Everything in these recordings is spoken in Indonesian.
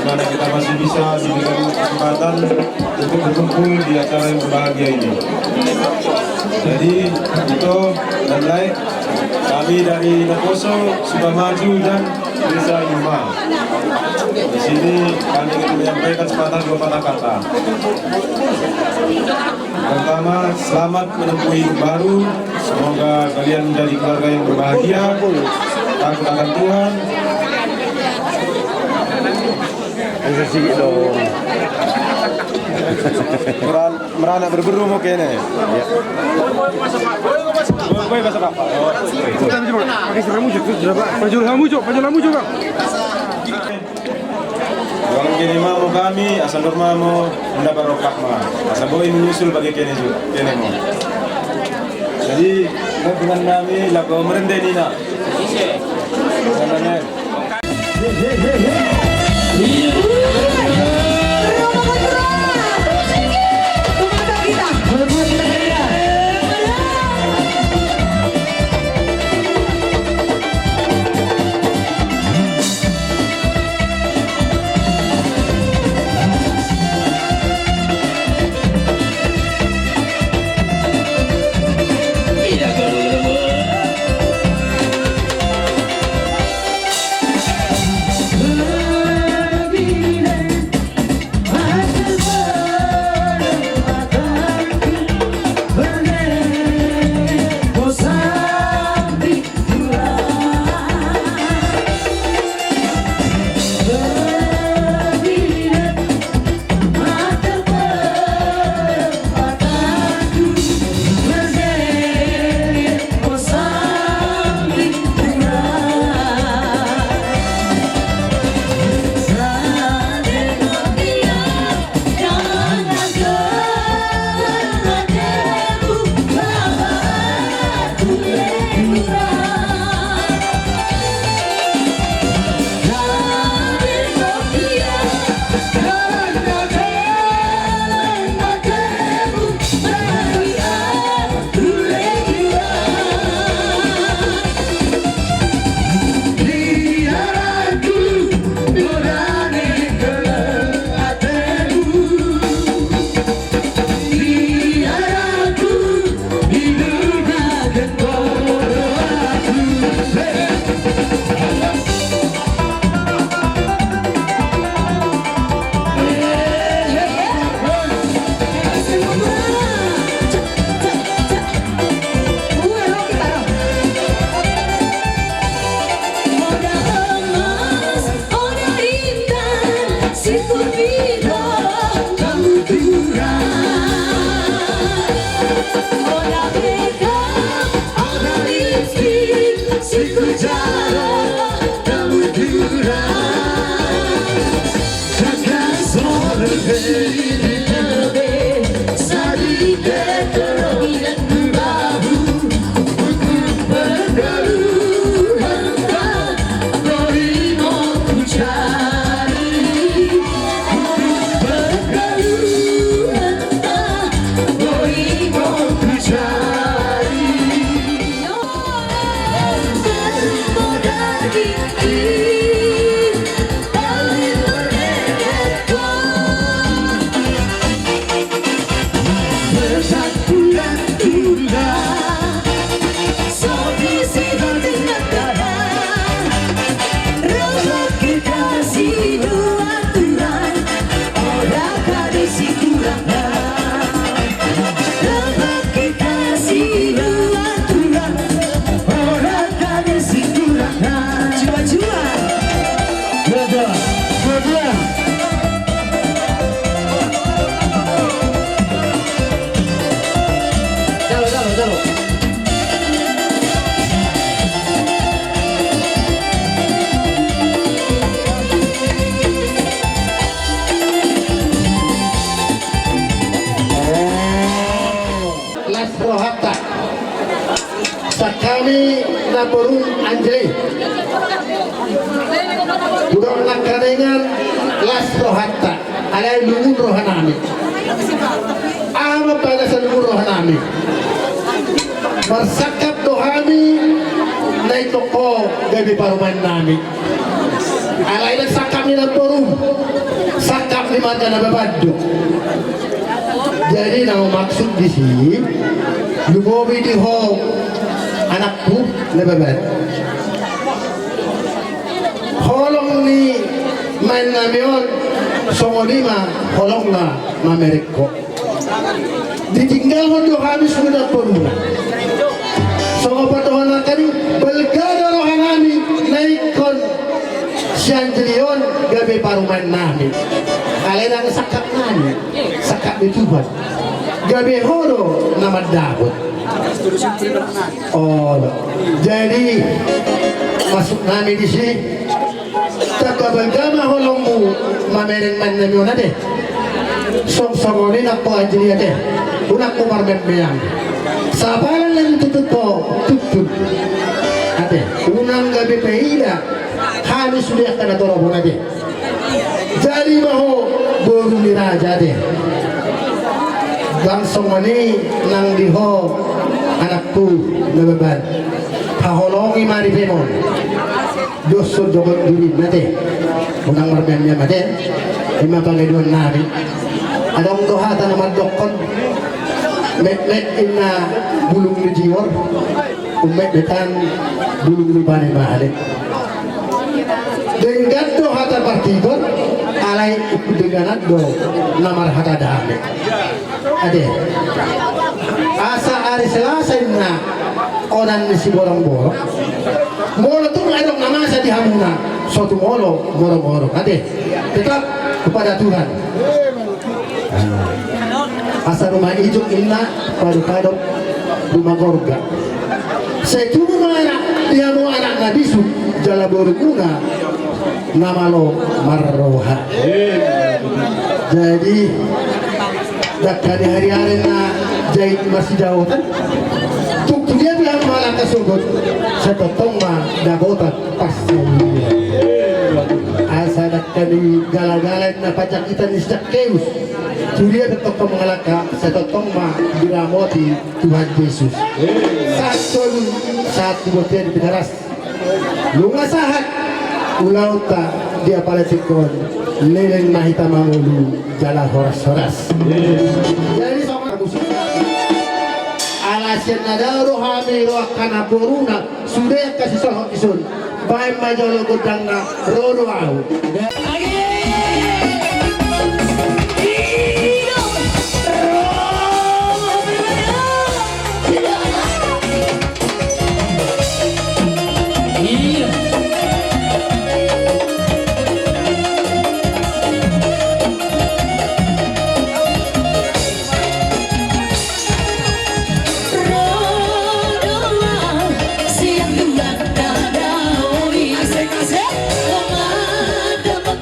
mana kita masih bisa diberikan kesempatan untuk berkumpul di acara yang berbahagia ini. Jadi itu dan lain kami dari Naposo, Sukamajo dan Desa Yuma. Di sini kami ingin menyampaikan sepatah dua patah kata. Pertama, selamat menempuh hidup baru. Semoga kalian menjadi keluarga yang berbahagia, takut akan Tuhan. Merana berberu mau kene. Kalau kene mau kami asal norma mau mendapat rokak mah. Asal boy menyusul bagi kene juga. Kene mau. Jadi dengan kami lagu merendeni nak. Karena Sakali na borun anjay Budong nakarengan las rohatta alay lungun rohanami ama pada sa lungun rohanami marsakap dohami na ito ko gabi paruman nami alay nagsakami ng borun lima tanah babado. Jadi nama maksud di sini, lumobi di ho anakku lebabat. Holong ni main namion songo lima holong na mameriko. Ditinggal mo do kami sudah peruna. Songo patohan kami belgada rohanami naikon sianjelion gabi paruman nami. Kalian ang sakat nami, sakat di Tuhan. Gabi horo nama Daud. Oh, jadi masuk nami di sini. Tagabalgama holongmu mamereng man nami ona deh. Song-songolin ako anjeliya deh. Unak ko marmet meyang. Sabaran lang tutut po, tutut. Ate, unang gabi pahila, halos sudah ka na toro na deh. Jadi maho baru ni raja deh. Langsung ni nang diho anakku nababan. Paholongi mari pemon. Doso dogot diri nate. Unang marmemnya mate. Lima pangedon nabi. Adong dohata na madokon. Met inna bulung ni jiwor. Umet-metan bulung ni bani mahalik. Dengan dohata partigon alai dengan do namar hata dame. Ade. Asa ari selasa na onan ni si borong-borong. Molo tu ngadong nama sa dihamuna. Suatu molo borong-borong. Ade. Tetap kepada Tuhan. Asa rumah ijuk inna padu-padu rumah gorga. Saya tunggu anak dia mau anak nabisu jala borguna nama lo marroha. Jadi dari hari-hari na jahit masih jauh kan tuk dia bilang malah kesugut setotong mah dagotat pasti asa dakani galagalan na pajak kita ni sejak keus dia tetap mengalaka setotong mah diramoti Tuhan Yesus satu botia di pegaras lunga sahat ulauta dia palatikon leleng mahita mangulu jala horas-horas. Jadi sama musik alasan nada rohami rohkana boruna sudah kasih sohok isun baik majolo godangna rodo au. Siang gelap dada, oi, asik-asik, lama, dapat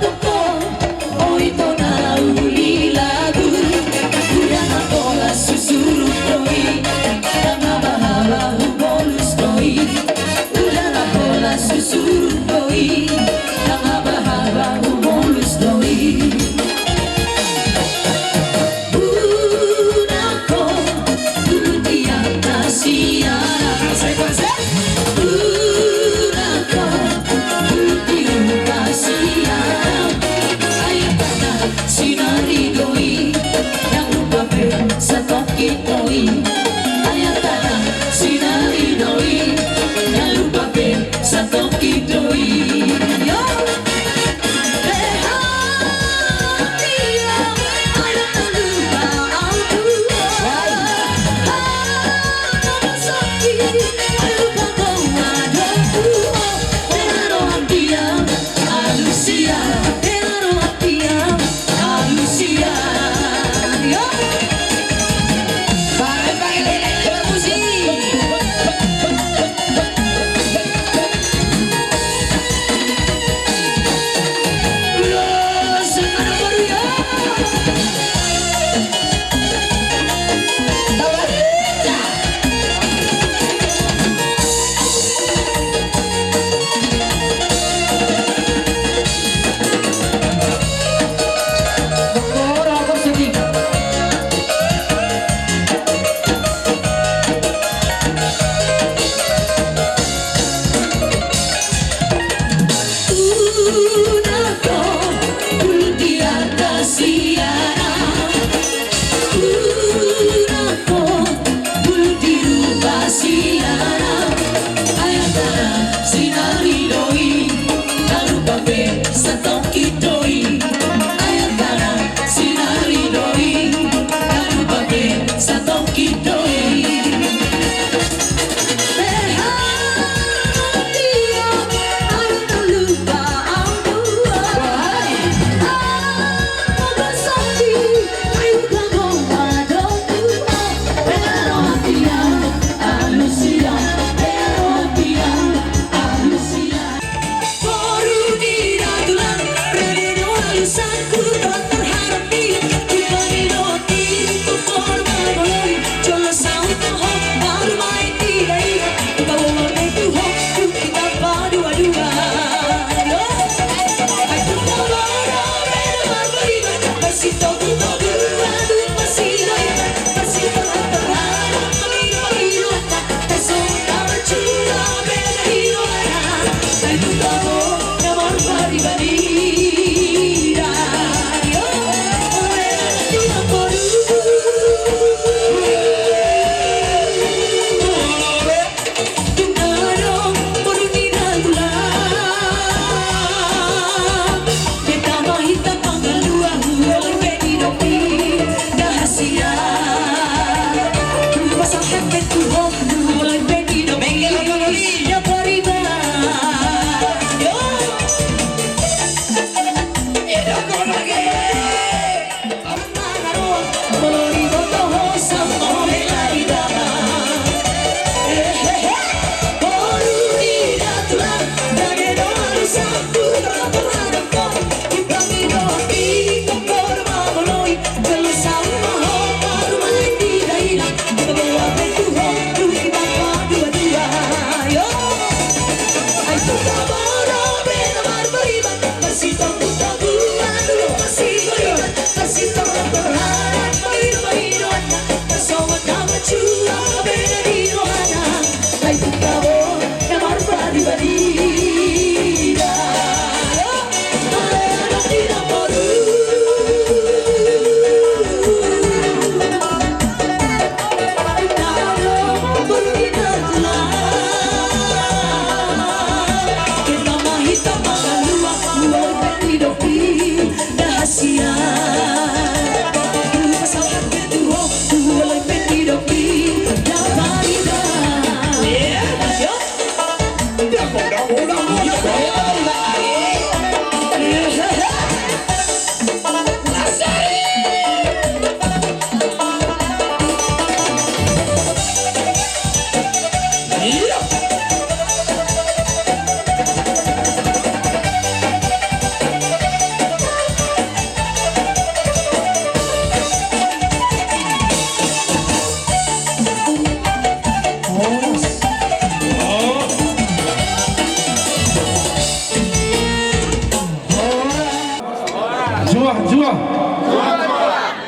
Juah.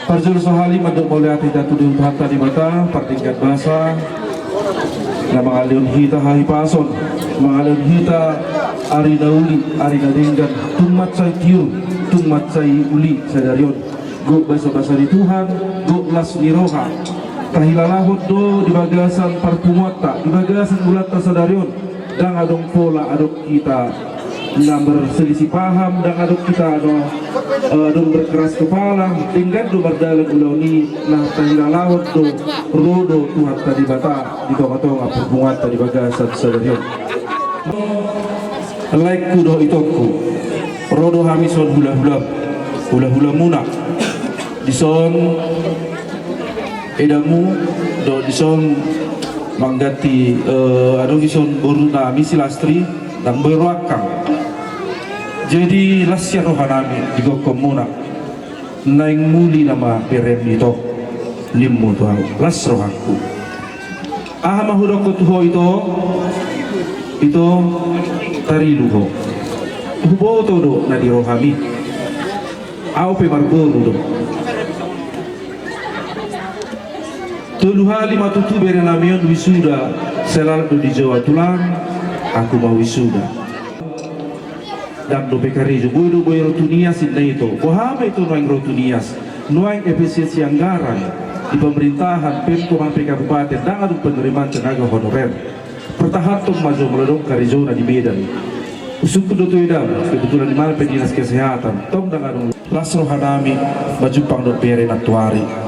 Parjur sohali manduk boleh hati datu di utara di mata pertingkat bahasa. Na mengalun hita hari pason, mengalun hita ari dauli, ari nadinggan, tumat say tiur, tumat say uli sadarion. Go basa-basa di Tuhan, go las niroha. Kahilalahot do di bagasan parpumuata, di bagasan ulata sadarion. Dan adong pola adong kita yang berselisih paham, dan adong kita adong berkeras kepala, tinggal do berdalam uloni, nah kahilalahot do rodo Tuhan tadi bata, di bawah parpumuata di bagasan sadarion. Like kudo itokku, rodo hamison hula muna. Dison edamu do dison manggati adong dison boruna misi lastri dan berwakang jadi lasya rohanami di gokomuna naing muli nama perem itu limu tuhan las rohanku mahudoko tuho itu tari luho hubo to do na di rohami au pe marboru do Tuluha lima tutu berenamion wisuda selalu di Jawa Tulang aku mau wisuda dan do bekari boy rotunias inna itu kohama itu noing rotunias noing efisiensi anggaran di pemerintahan Pemko Mampi Kabupaten dan adu penerimaan tenaga honorer pertahatung maju meledong kari zona di Medan usuk kudu edam kebetulan di mana dinas kesehatan tom dan adu lasro hanami bajupang do pere natuari.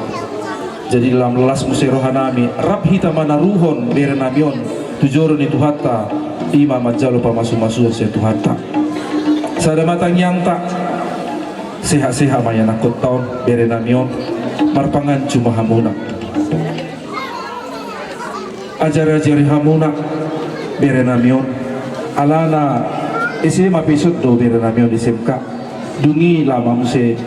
Jadi dalam lelas musik rohanami rap hita mana ruhon berenamion tujuron itu hatta ima majalo pamasu-masu se tuhata sada matang yang tak sehat-sehat maya nakot tahun berenamion marpangan cuma hamuna ajar-ajari hamuna berenamion alana SMA episode do berenamion di SMK dungi lama musik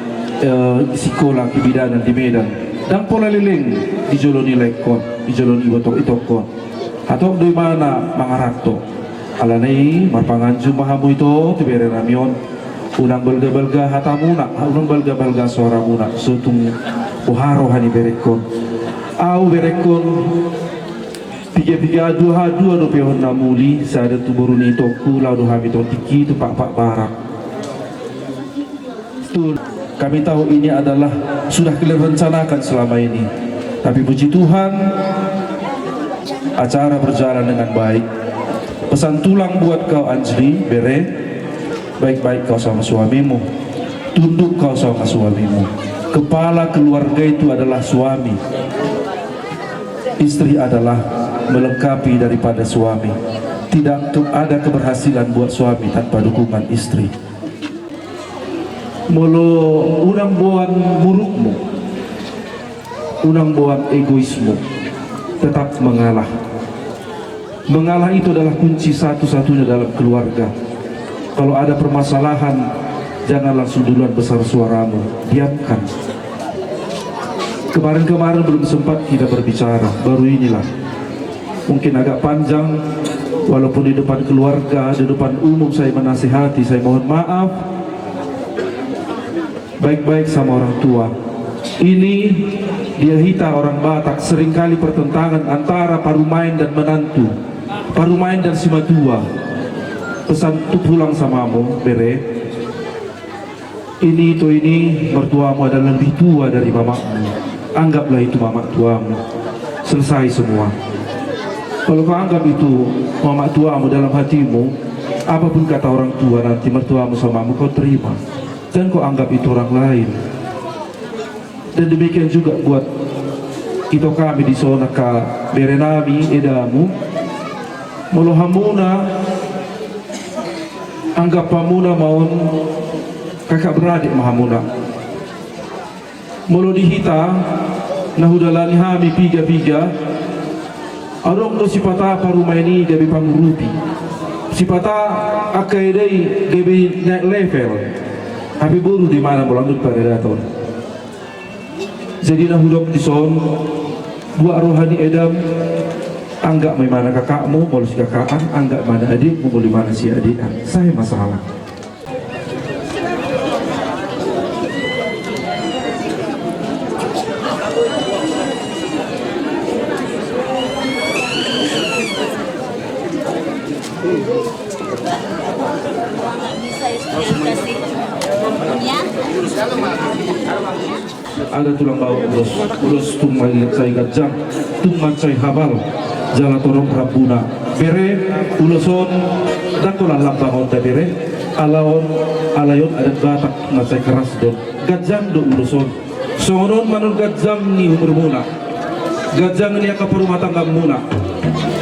sekolah kebidanan di Medan dan pola liling di joloni lekon, di joloni botok itokon atau di mana mangarakto alanai marpanganju mahamu itu tibere ramion unang belga hatamuna unang belga suara muna sutung uharo hani berekon au berekon tiga dua do peon namuli sada tuburuni toku lau do hami tiki tu pak barak tu. Kami tahu ini adalah sudah kalian rencanakan selama ini. Tapi puji Tuhan, acara berjalan dengan baik. Pesan tulang buat kau Anjli, Bere, baik-baik kau sama suamimu. Tunduk kau sama suamimu. Kepala keluarga itu adalah suami. Istri adalah melengkapi daripada suami. Tidak ada keberhasilan buat suami tanpa dukungan istri. Molo unang buat murukmu, unang buat egoismu, tetap mengalah. Mengalah itu adalah kunci satu-satunya dalam keluarga. Kalau ada permasalahan, jangan langsung duluan besar suaramu, diamkan. Kemarin-kemarin belum sempat kita berbicara, baru inilah. Mungkin agak panjang, walaupun di depan keluarga, di depan umum saya menasihati, saya mohon maaf. Baik-baik sama orang tua. Ini dia hita orang Batak seringkali pertentangan antara parumain dan menantu, parumain dan simatua. Pesan tu pulang samamu, Bere. Ini mertuamu adalah lebih tua dari mamamu. Anggaplah itu mama tuamu. Selesai semua. Kalau kau anggap itu mama tuamu dalam hatimu, apapun kata orang tua nanti mertuamu samamu kau terima. Dan kau anggap itu orang lain. Dan demikian juga buat itu kami di zona ka berenami edamu molohamuna anggap pamuna maun kakak beradik mahamuna molo dihita nahudalani hami piga arong do sipata paruma ini gabi pangurupi sipata akai dai gabi naik level. Tapi buru di mana melanjut pada daton. Jadi nahudok di son buat rohani edam anggap mana kakakmu mau si kakaan anggap mana adikmu mau di mana si adikan. Saya masalah. Ada tulang bawah ulos tumai cai gajang tuman cai habal jala torong rabuna bere uloson dakolan lampahon da bere alayon adat batak na cai keras don gajang do uloson songonon manun gajang ni umur muna gajang ni aka rumah tangga muna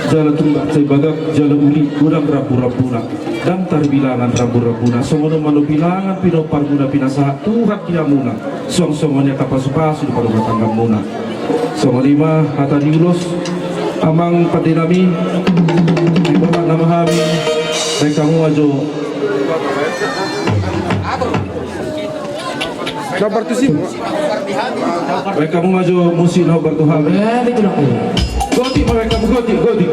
jala tunggak cai bagak jala uli gudang rabu-rabuna dan tarbilangan rabu-rabuna songonon manu bilangan pino parguna pinasa Tuhan kinamuna song-songonnya kapasu-pasu di rumah tangga muna songonima hata diulos amang patinami di bapak nama kami baik kamu ajo baik kamu ajo musim nobar Tuhan goti mereka goti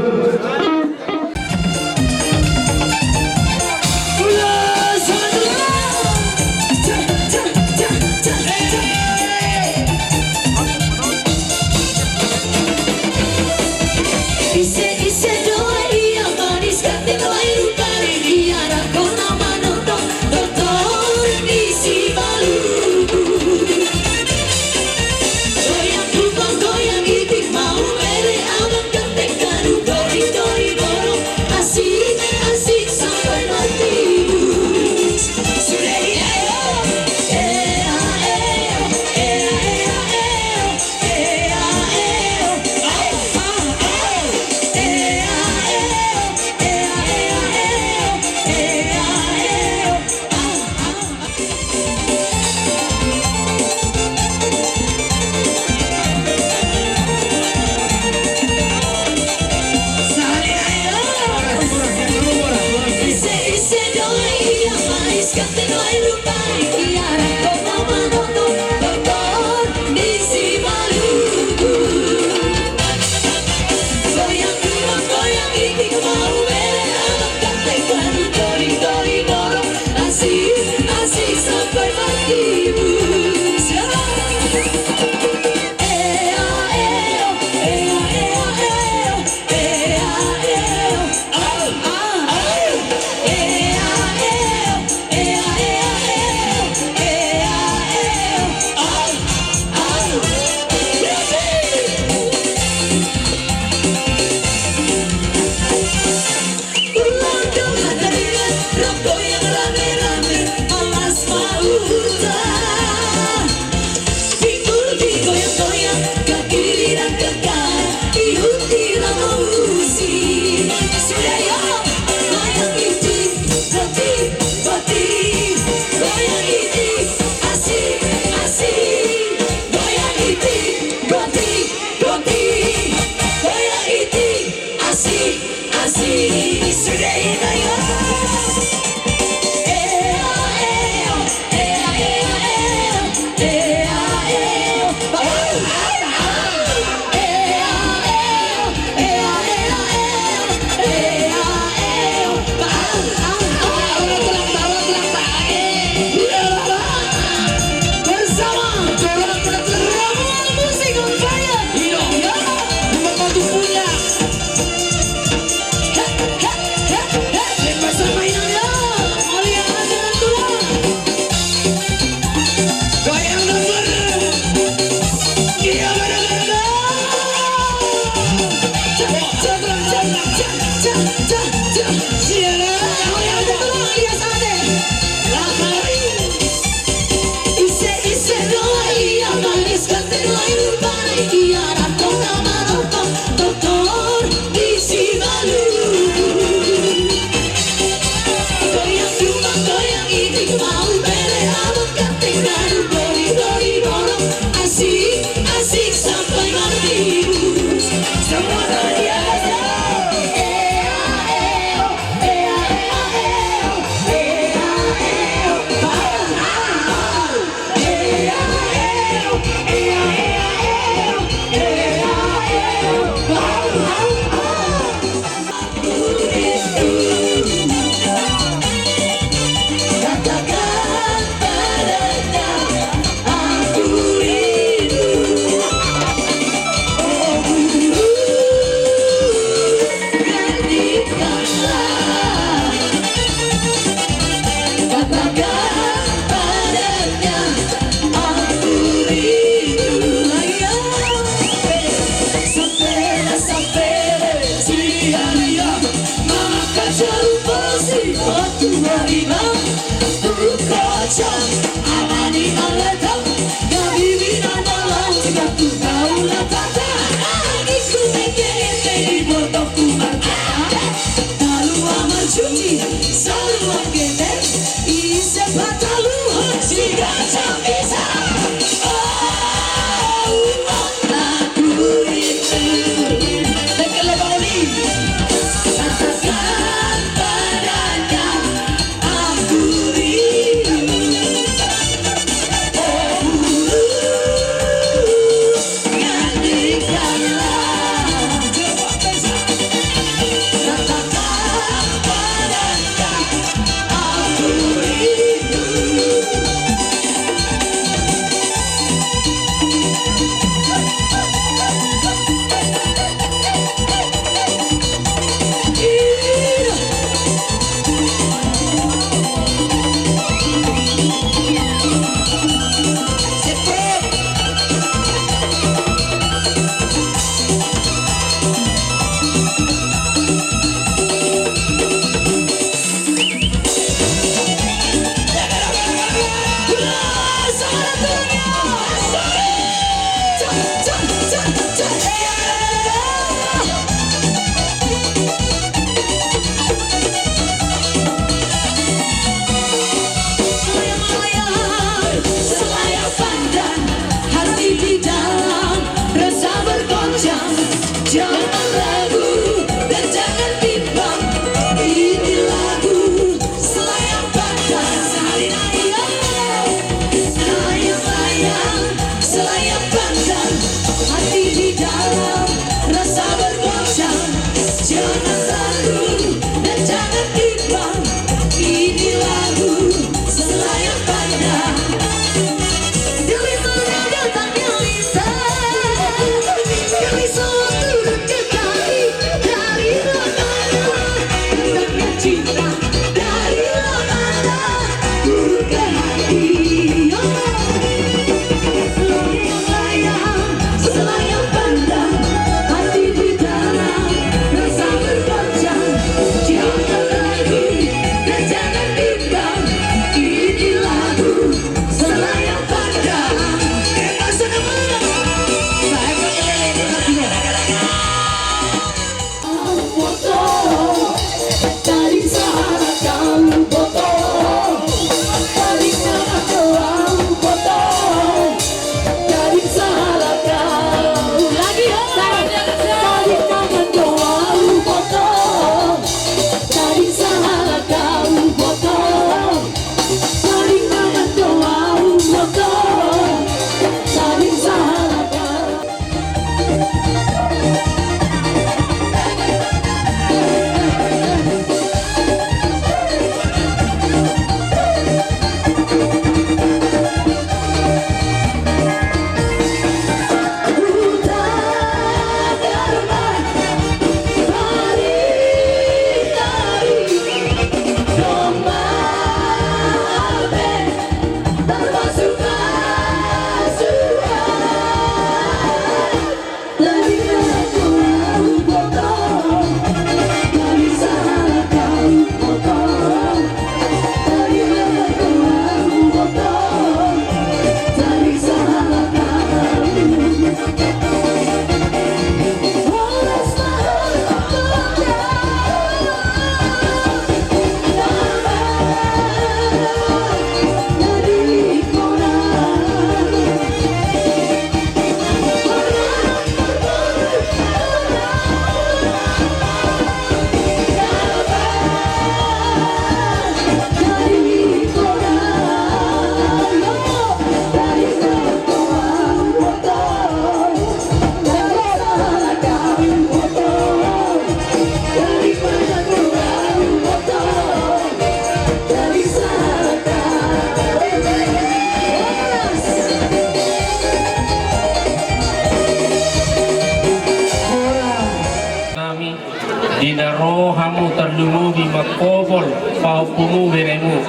Dinarohamu terlumubi makobol paupumu beremu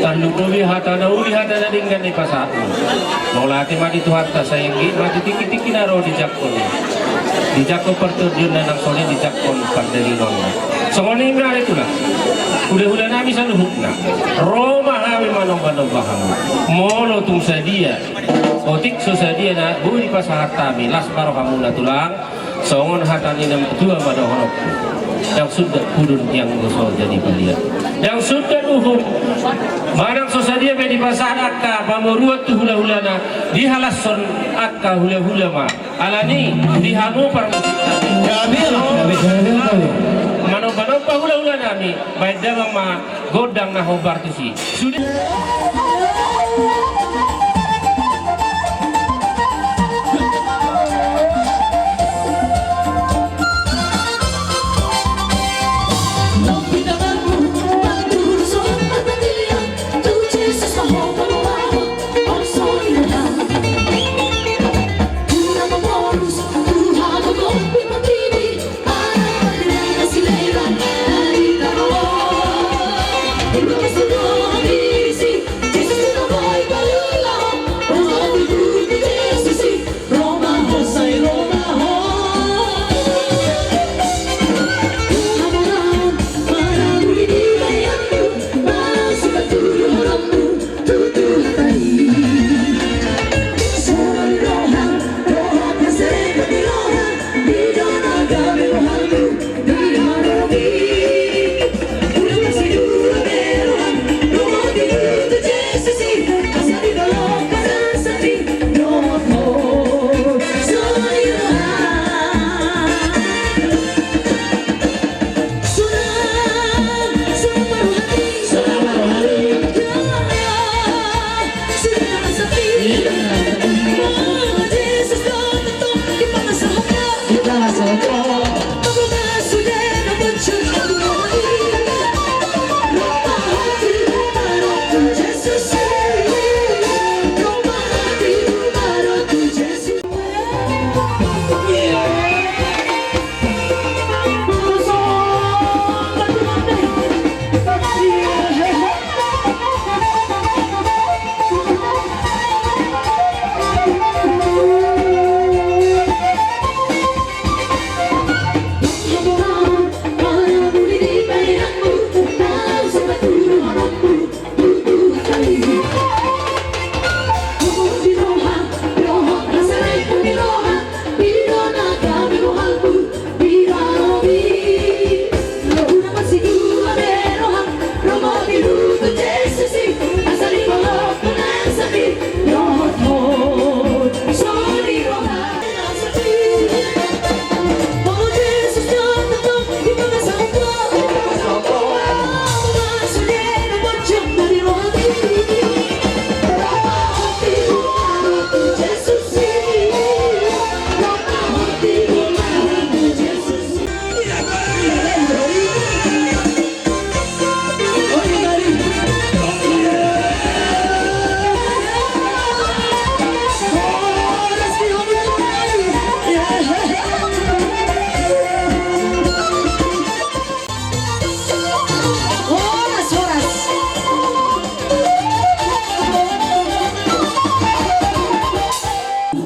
terlumubi hatana uli hatana dengan ipasatu nolati mati tuhatta sayangin mati tiki-tiki naro di jakko pertujuan nang sone di jakko pandeli nona songone imra itulah udah nami saluhukna Roma hawi manong bahamu molo tung sadia otik susadia na budi pasahatami las barohamu tulang songon hatani nam tua pada honokku yang sudah kudun yang musuh jadi balia yang sudah uhum manang sosadia be di pasar akka pamoruat tu hula-hulana di halason akka hula-hula ma alani di hanu parmusita mano-mano hula-hula nami baik damang ma godang na hobar tu si sudah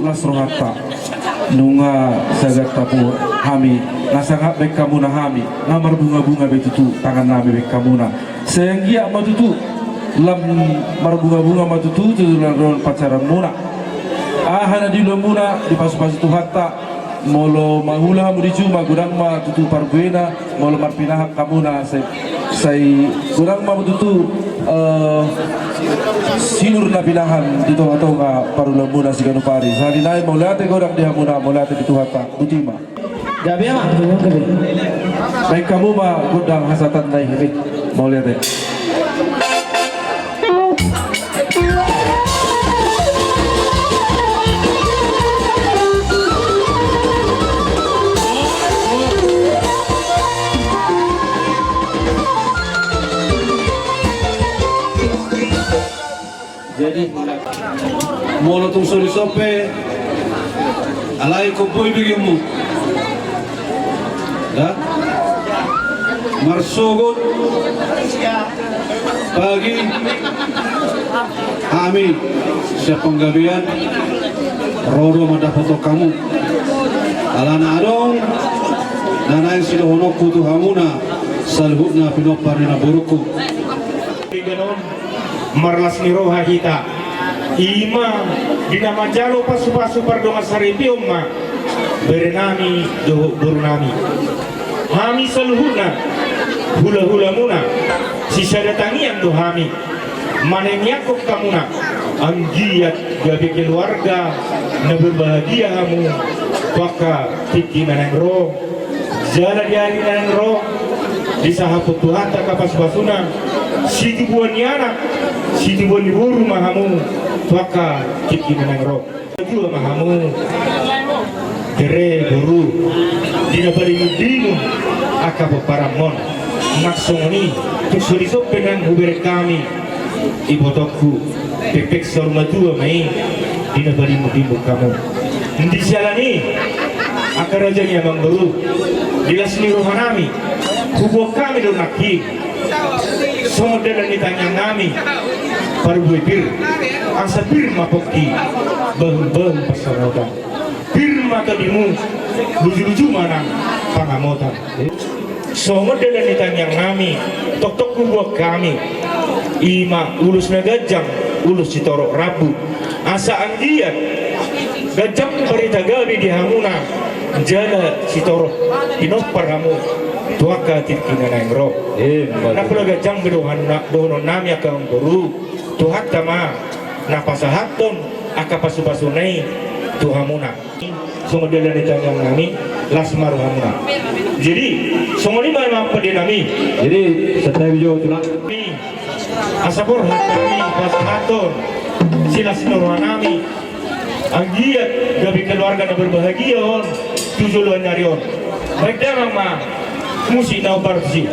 Lasrohata nunga sagat tapu hami nasangap bek kamu na hami ngamar bunga-bunga betutu tangan nabi bek kamu na sehingga matutu lam mar bunga-bunga matutu tudulan pacaran muna ahana di muna di pasu-pasu tu hatta molo mahula mudiju magurang ma tutu parbuena molo marpinahak kamu na say gurang ma matutu sinur na pinahan dito atau ka parulang muna si Ganupari sa dinay maulate ko rak diha muna maulate dito hata butima gabi ama baik kamu ma gudang hasatan nay himit maulate jadi molo tung sori sope alai ko boy bigimu ya marsogot pagi kami siap penggabian rodo mada foto kamu alana adong nanain sido honokku tu hamuna salhutna pinoparina buruku marlas ni roha kita ima dinama jalo pasu-pasu pardonga saripi umma berenami doho burunami hami seluhurna hula-hula muna sisa datangian dohami manengyakok kamuna anggiat gabi keluarga na berbahagia hamu waka tiki nanang roh jala diari nanang roh di sahaput Tuhan tak kapas basuna si dibuan anak si dibuan buru mahamu waka tiki nanang roh jua mahamu kere guru dina barimudimu akabo paramon naksongoni tuk sorisop penang hubere kami ibotokku pepek sormatua mai dina barimudimu kamu di jalani akar rajanya bang guru dilasni rohanami kubo kami donaki somodelan ditanya ngami paru bir angsa bir mapokki bahun pasarotan bir mata dimu luju-luju mana pangamotan somodelan ditanya ngami tok-tok kubo kami ima ulus nagajang ulus citorok rabu asa anggiat gajang berita gabi di hamuna jala citorok inopar hamu tuaka titkina nang roh nakula gajang dohonon nami akang guru tuhat tama napasahaton akapasupasunay tuhamuna sumadalan itanyang nami lasmar hamuna jadi sumuni memang pedinami Jadi setelah video tulak asapor hatami pasahaton silas nurwanami anggiat gabi keluarga na berbahagia on tujuluan nyarion baik darang ma musik na barzi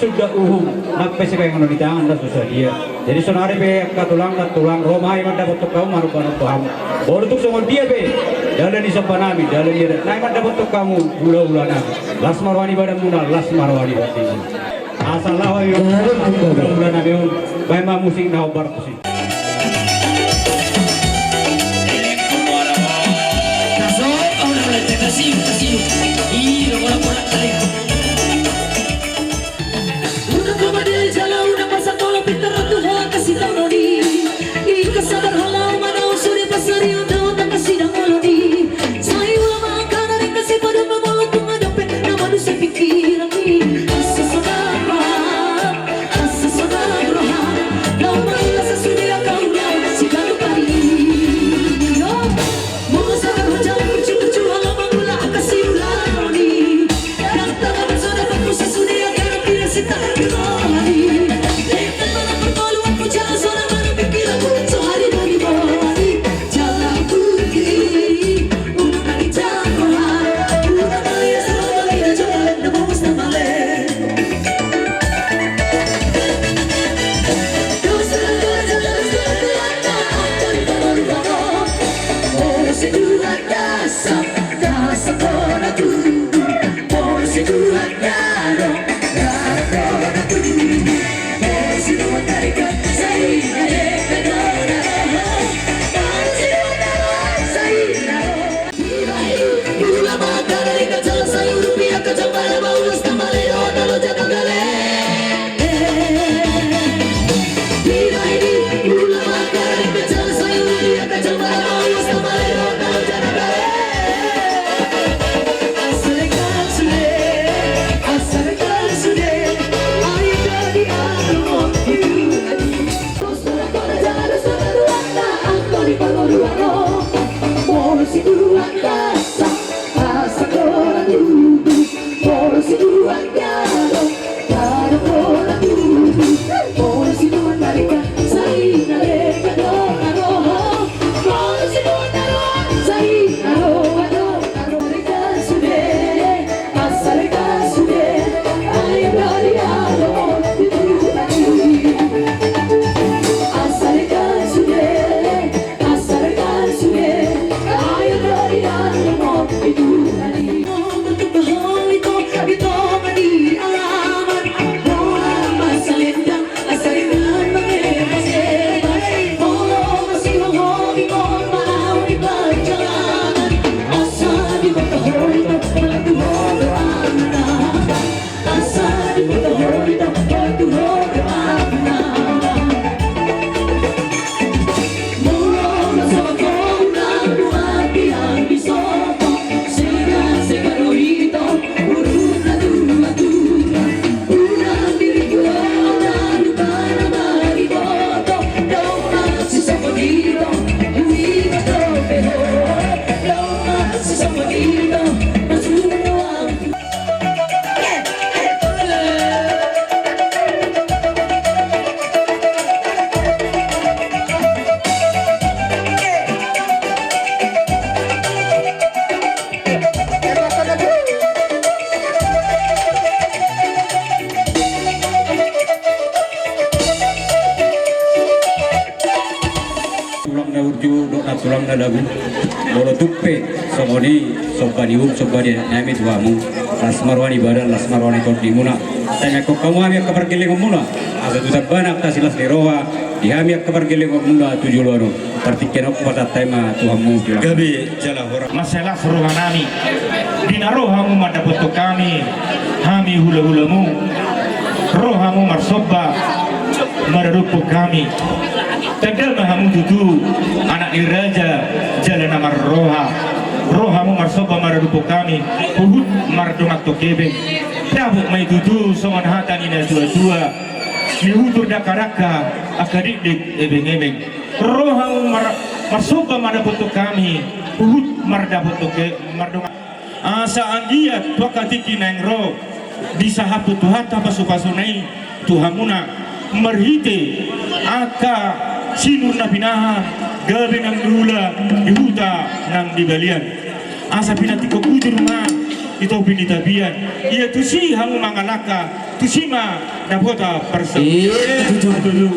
sudah nagpesi kayo ng nitangan na susah dia. Jadi sonari pe katulang romai man dapat to kamu maru paham. Baru tuk songol dia pe. Dalam di sopanami, dalam dia. Nai man dapat to kamu gula na. Las marwani badan muna, las marwani badan. Asal lah yo. Gula na beun. Baima musik na obar musik. tulang na lagu bolo tuppe somoni sobani nami tuamu las marwani badan las marwani todi muna tanya ko kamu ami kabar giling muna ada tu tabana tasilas leroa di ami kabar giling muna tujuh loro partiken ok pada tema tuamu gabi jala hora masalah rohanami dinarohamu madapat kami hula-hulamu rohamu marsobba mararupu kami tadal mahamu tutu anak iraja jalan nama rohamu marsobba mararupu kami uhud mardungat tokebe tabuk mai tutu soman hatani na dua-dua nihutur dakaraka akadik ebeng-ebeng rohamu marsobba mararupu kami uhud mardaput toke mardungat asa anggiat wakatiki nang roh disahapu tuhata pasupasunai tuhamuna merhite aka sinun napinaha gabi nang dula dihuta nang dibalian asa pinati ko kujur ma ito binitabian ia tusi hangu mangalaka tusima dapota persa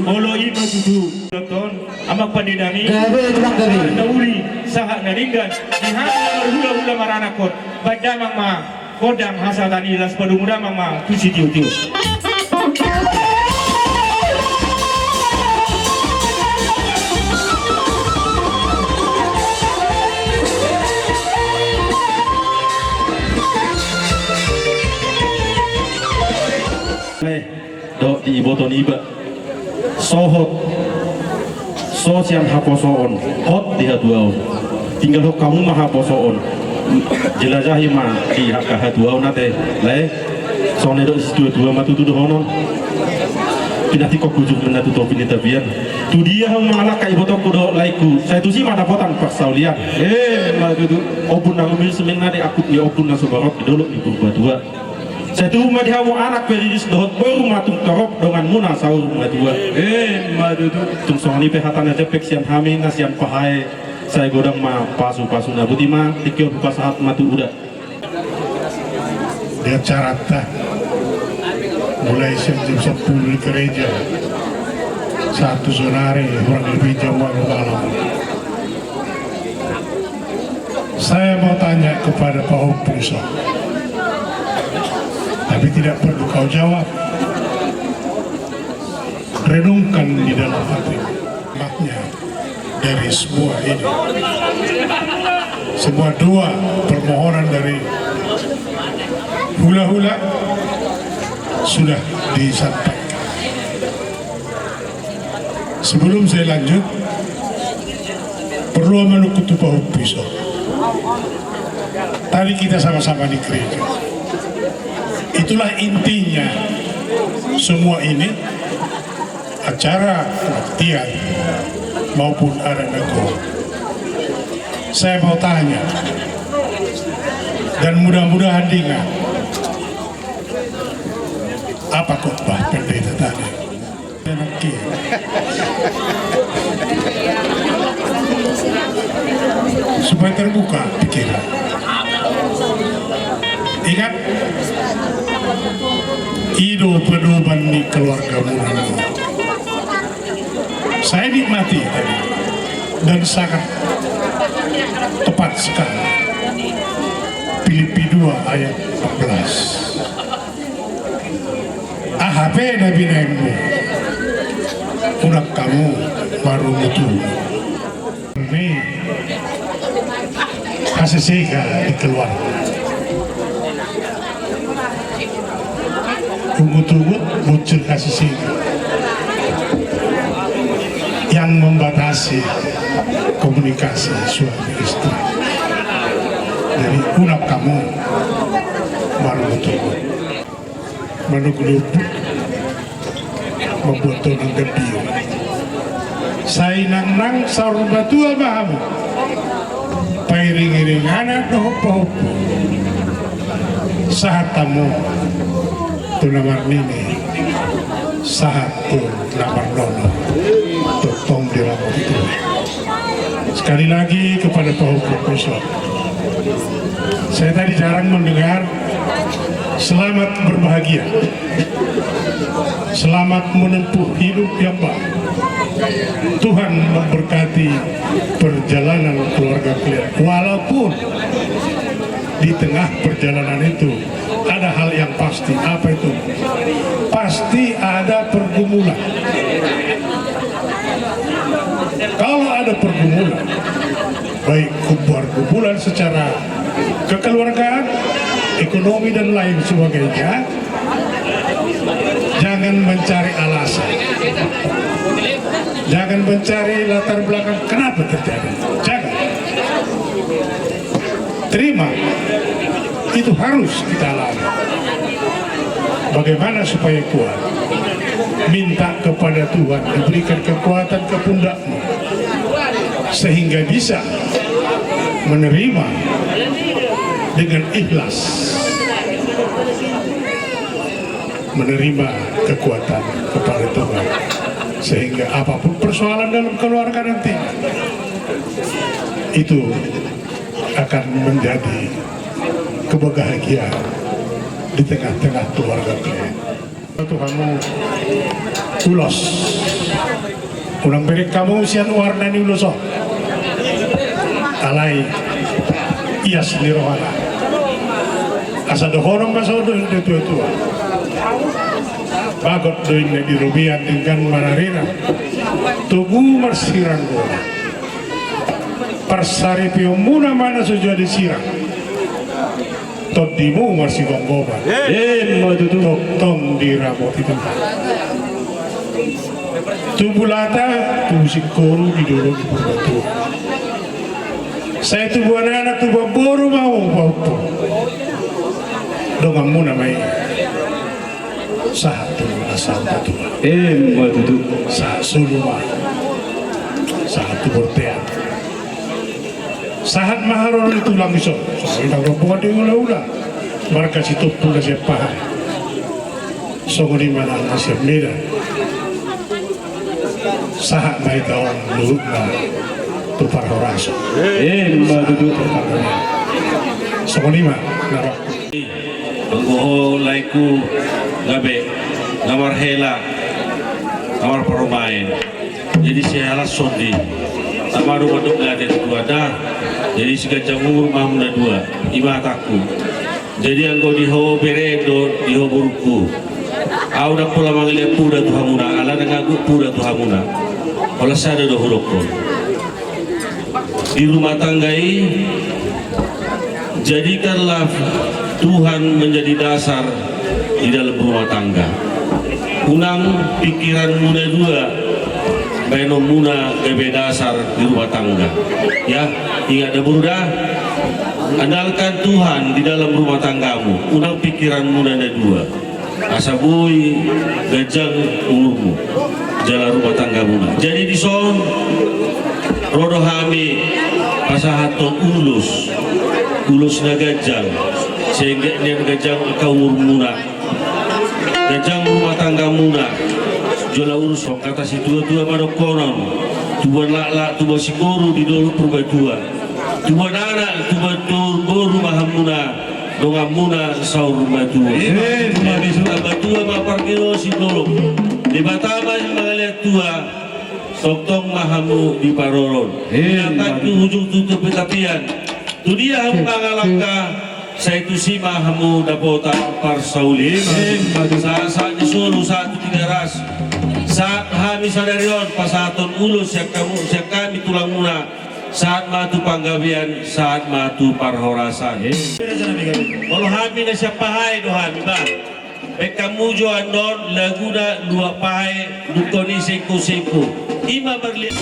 olo ima tutu ton amak pandidami nauli saha naringgan dihan hula-hula maranakot badamang ma kodang hasatani las padumudamang ma tusi tiu-tiu do di iboton iba sohot sosian haposoon hot di hatuau tinggal ho kamu mah haposoon jelajahi mah di hatuau nate le sone do situ dua matu tu honon pinati kok kujuk benda tu topi tabian tu dia hang malah kai botok kudo laiku saya tu sih mana potan pas saulian mah tu opun nang mil semenna de akut ya opun nang sobarok dulu di dua saya tu mah dihamu anak beridis dohot baru matung torop dengan muna saur madua madu tu tung songani pehatan aja peksian hami nasian pahai saya godang mah pasu nabuti mah tikio buka saat matu udah dia carata mulai jam 10 di gereja satu sore kurang lebih jam malam. Saya mau tanya kepada Pak Opungso, tapi tidak perlu kau jawab. Renungkan di dalam hati maknya dari semua ini, semua doa permohonan dari hula-hula sudah disampaikan. Sebelum saya lanjut, perlu menukutu Pak Opungso. Tadi kita sama-sama di gereja. Itulah intinya semua ini, acara kebaktian maupun ada negara. Saya mau tanya, dan mudah-mudahan diingat, apa khotbah pendeta tadi? Supaya terbuka pikiran. Ingat, hidup pedoman di keluarga Murano. Saya nikmati tadi dan sangat tepat sekali. Filipi 2 ayat 14. AHP Nabi Naimmu unak kamu baru mutu. Ini kasih sega di keluarga. Ugut-ugut bocil kasih sega yang membatasi komunikasi suami istri. Jadi unak kamu baru ugut-ugut menuguluput membuat tonang gembira. Saya nang sarung batu abamu pairing-iring anak dohopo-hopo saat tamu tunamar nini saat tu namar nono totong di rambut itu. Sekali lagi kepada Pak Opungso, saya tadi jarang mendengar selamat berbahagia, selamat menempuh hidup yang baik. Tuhan memberkati perjalanan keluarga kalian. Walaupun di tengah perjalanan itu ada hal yang pasti. Apa itu? Pasti ada pergumulan. Kalau ada pergumulan, baik pergumulan secara kekeluargaan, ekonomi dan lain sebagainya, jangan mencari alasan, jangan mencari latar belakang kenapa terjadi. Jangan. Terima, itu harus kita alami. Bagaimana supaya kuat? Minta kepada Tuhan diberikan kekuatan ke pundakmu sehingga bisa menerima dengan ikhlas, menerima kekuatan kepada Tuhan sehingga apapun persoalan dalam keluarga nanti itu akan menjadi kebahagiaan di tengah-tengah keluarga kalian. Tuhanmu ulos ulang beri kamu sian warna ni ulos alai iya sendiri rohana asa dohorong pasodo de tua bagot doing di rubian dengan mararina tugu marsirang gola persari piumuna mana sudah disirang todimu masih gonggoban tong dirabot itu tubulata tusik koru di dulu di batu saya tubuh anak tubuh baru mau bautu dongamu namanya satu asal batu suluma satu bertean sahat maharon itu langsung soalnya rombongan di ula-ula mereka situ pula siapa songoni mana nasib nida sahat baik kawan luhut na tupar horaso songoni mana nara Anggoho laiku gabe ngamar hela ngamar perumahan jadi saya alas sondi amaru maduk ngade dua dah jadi segajang umur mahmuna dua ima takku jadi anggo diho beredo diho buruku au dak pula mangilia puda tuhamuna ala ngagu puda tuhamuna ola sada do huroko di rumah tanggai jadikanlah Tuhan menjadi dasar di dalam rumah tangga unang pikiran muna dua Beno muna gebe dasar di rumah tangga ya ingat dah burudah andalkan Tuhan di dalam rumah tanggamu unang pikiran muna ada dua asabui gajang umurmu jalan rumah tangga muna jadi di son rodo hami pasahaton ulus na gajang sehingga nian gajang kau muna gajang rumah tangga muna jola urus kata si tua-tua madok konon tuan lak tua si koru di dulu purba tua tuan anak tua boru mahamuna dongamuna saur batua jadi sudah batua maparkiro si dulu di batama yang melihat tua soktong mahamu di paroron akan tu ujung tutup petapian tu dia hamu kangalangka saya itu si mahamu dapota parsaulim saat disuruh satu tiga ras saat kami sadarion pasaton ulus yang kami tulang muna saat matu panggabian saat matu parhorasan kalau kami na siya pahay do kami ba kamu jo andon laguna dua pahay dukoni seko ima berlihat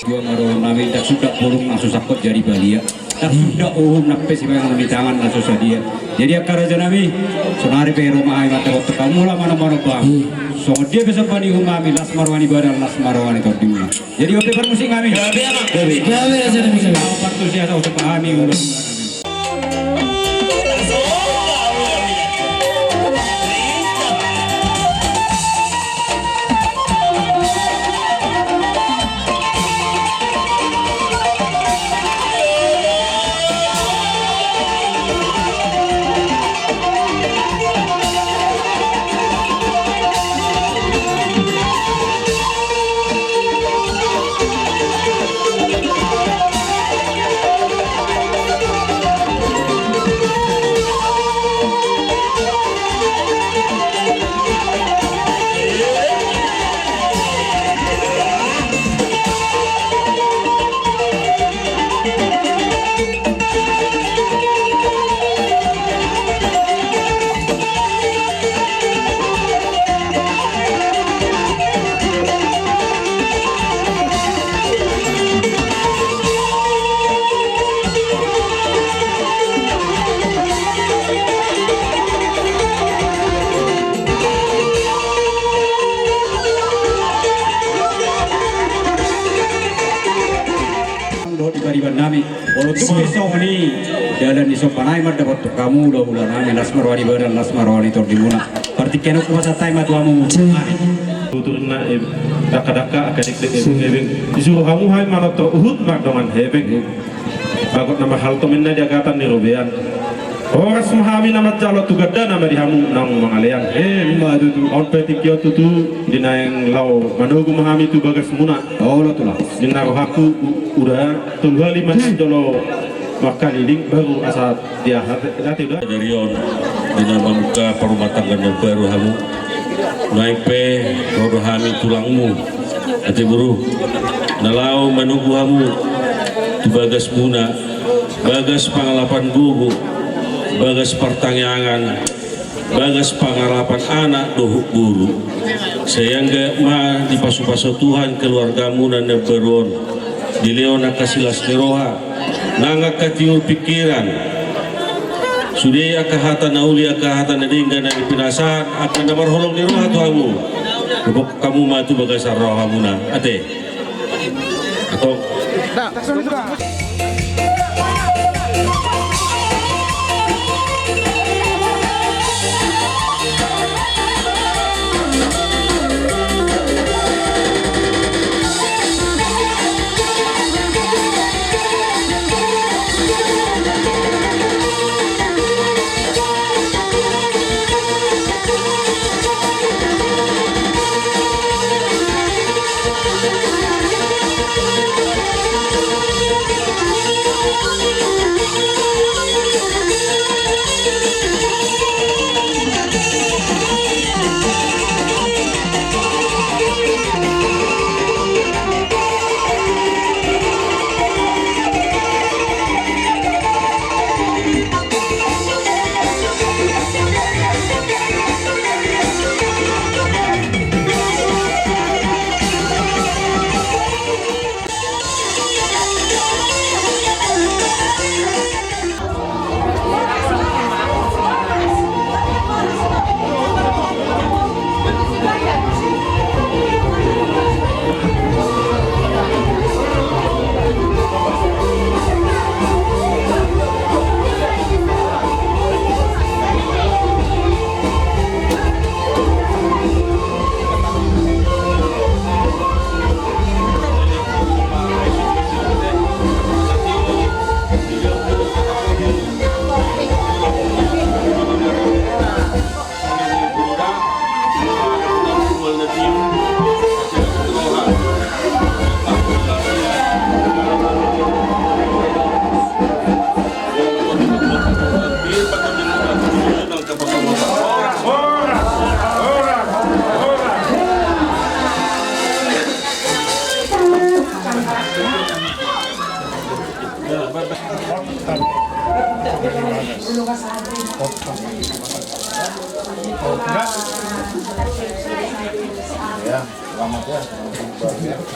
dua maro nami tak sudah burung langsung sakot jadi balia tak sudah nape sih yang di tangan langsung sadia jadi akar aja nami sonari pe rumah ay mata waktu kamu lah mana bang so dia besok pani umami las marwani badan las marwani tordimula jadi oke permusik kami gawe aja nami kalau partu siasa untuk pahami nami walau tu besok ni jalan di sopanai mada waktu kamu udah bulan nami lasmarwani badan lasmarwani tordimuna parti kena kuasa time atuamu tuturna daka-daka akadik ebeng disuruh kamu hai mana to uhud mak dengan hebeng bagot nama hal to minna jagatan ni robean Oras mahami nama jalo tu gada nama dihamu nang mangalean ma tu on petikio tu dinaeng lau manugu mahami tu bagas muna oh tu lah dinaru haku udah tunghali mana jolo makaliling baru asal dia hati udah dari on dina mamuka perumah tangga baru hamu naik pe rodo hami tulangmu ati buru nalau manugu hamu tu bagas muna bagas pangalapan gugu bagas pertanyaan bagas pengarapan anak dohuk guru sehingga ma di pasu-pasu Tuhan keluargamu dan neberon di leona kasilas neroha nangak katiur pikiran sudah akahatan nauli akahatan nedingga dan dipinasan akan dapat holong neroha Tuhanmu kamu matu bagas rohamuna ate atau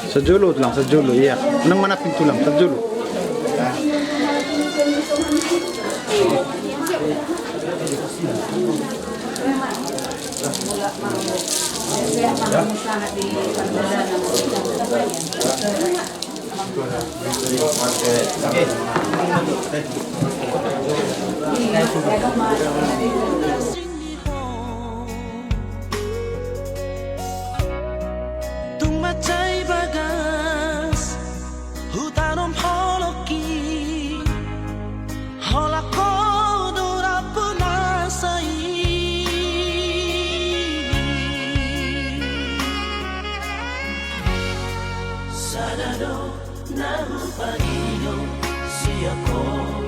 Sa Julo lang, sa Julo, iya. Nang manapin to lang, sa Julo. Tung macay bagas hutanom holoki holako durapu nasai sadado nahu pagino siako